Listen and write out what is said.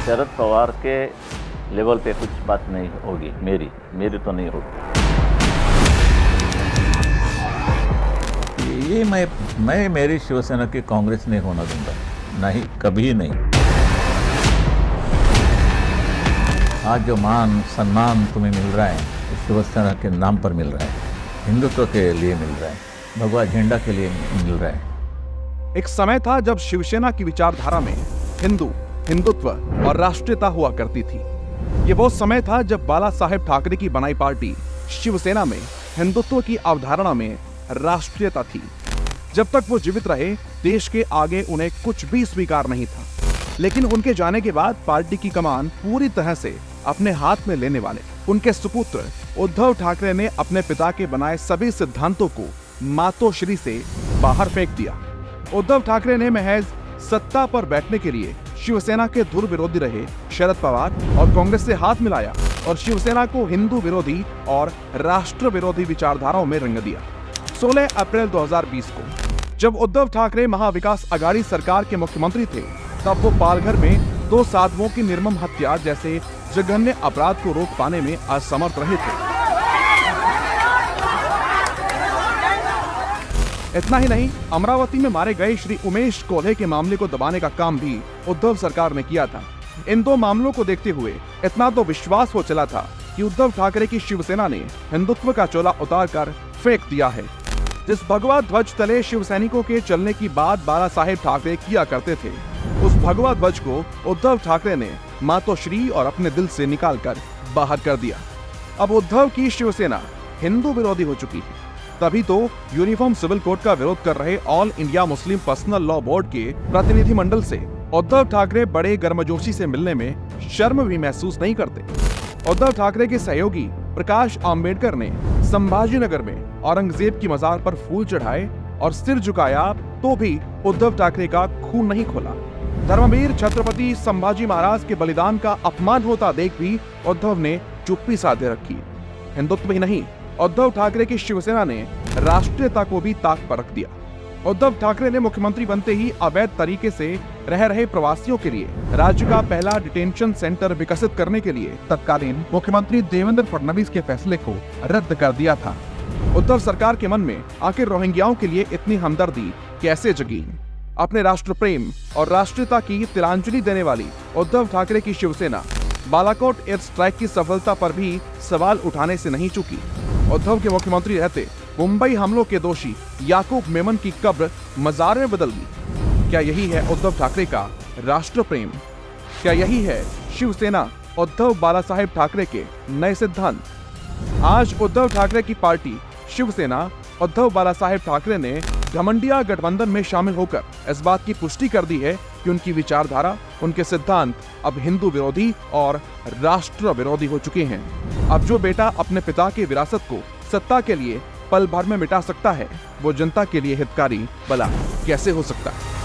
शरद पवार के लेवल पे कुछ बात नहीं होगी, मेरी तो नहीं होगी। ये मैं मेरी शिवसेना की कांग्रेस नहीं होना दूंगा, नहीं, कभी नहीं। आज जो मान सम्मान तुम्हें मिल रहा है, शिवसेना के नाम पर मिल रहा है, हिंदुत्व के लिए मिल रहा है, भगवा झंडा के लिए मिल रहा है। एक समय था जब शिवसेना की विचारधारा में हिंदुत्व और राष्ट्रीयता हुआ करती थी। ये वो समय था जब बाला साहेब ठाकरे की बनाई पार्टी शिवसेना में हिंदुत्व की अवधारणा में राष्ट्रीयता थी। जब तक वो जीवित रहे, देश के आगे उन्हें कुछ भी स्वीकार नहीं था। लेकिन उनके जाने के बाद पार्टी की कमान पूरी तरह से अपने हाथ में लेने वाले उनके सुपुत्र उद्धव ठाकरे ने अपने पिता के बनाए सभी सिद्धांतों को मातोश्री से बाहर फेंक दिया। उद्धव ठाकरे ने महज सत्ता पर बैठने के लिए शिवसेना के धुर विरोधी रहे शरद पवार और कांग्रेस से हाथ मिलाया और शिवसेना को हिंदू विरोधी और राष्ट्र विरोधी विचारधाराओं में रंग दिया। 16 अप्रैल 2020 को जब उद्धव ठाकरे महाविकास अघाड़ी सरकार के मुख्यमंत्री थे, तब वो पालघर में 2 साधुओं की निर्मम हत्या जैसे जघन्य अपराध को रोक पाने में असमर्थ रहे थे। इतना ही नहीं, अमरावती में मारे गए श्री उमेश कोल्हे के मामले को दबाने का काम भी उद्धव सरकार ने किया था। इन 2 मामलों को देखते हुए इतना तो विश्वास हो चला था कि उद्धव ठाकरे की शिवसेना ने हिंदुत्व का चोला उतार कर फेंक दिया है। जिस भगवा ध्वज तले शिव सैनिकों के चलने की बात बाला साहेब ठाकरे किया करते थे, उस भगवा ध्वज को उद्धव ठाकरे ने मातोश्री और अपने दिल से निकालकर बाहर कर दिया। अब उद्धव की शिवसेना हिंदू विरोधी हो चुकी है। तभी तो यूनिफॉर्म सिविल कोड का विरोध कर रहे all India Muslim personal law board के प्रतिनिधि मंडल से उद्धव ठाकरे बड़े गर्मजोशी से मिलने में शर्म भी महसूस नहीं करते। उद्धव ठाकरे के सहयोगी प्रकाश आंबेडकर ने संभाजीनगर में औरंगजेब की मजार पर फूल चढ़ाए और सिर झुकाया, तो भी उद्धव ठाकरे का खून नहीं खोला। धर्मवीर छत्रपति संभाजी महाराज के बलिदान का अपमान होता देख भी उद्धव ने चुप्पी साधे रखी। हिंदुत्व ही नहीं, उद्धव ठाकरे की शिवसेना ने राष्ट्रीयता को भी ताक पर रख दिया। उद्धव ठाकरे ने मुख्यमंत्री बनते ही अवैध तरीके से रह रहे प्रवासियों के लिए राज्य का पहला डिटेंशन सेंटर विकसित करने के लिए तत्कालीन मुख्यमंत्री देवेंद्र फडणवीस के फैसले को रद्द कर दिया था। उद्धव सरकार के मन में आखिर रोहिंग्याओं के लिए इतनी हमदर्दी कैसे जगी? अपने राष्ट्र प्रेम और राष्ट्रीयता की तिलांजलि देने वाली उद्धव ठाकरे की शिवसेना बालाकोट एयर स्ट्राइक की सफलता पर भी सवाल उठाने से नहीं चुकी। उद्धव के मुख्यमंत्री रहते मुंबई हमलों के दोषी याकूब मेमन की कब्र मजार में बदल गई। क्या यही है उद्धव ठाकरे का राष्ट्र प्रेम? क्या यही है शिवसेना उद्धव बाला साहेब ठाकरे के नए सिद्धांत? आज उद्धव ठाकरे की पार्टी शिवसेना उद्धव बाला साहेब ठाकरे ने घमंडिया गठबंधन में शामिल होकर इस बात की पुष्टि कर दी है कि उनकी विचारधारा, उनके सिद्धांत अब हिंदू विरोधी और राष्ट्र विरोधी हो चुके हैं। अब जो बेटा अपने पिता की विरासत को सत्ता के लिए पल भर में मिटा सकता है, वो जनता के लिए हितकारी भला कैसे हो सकता है?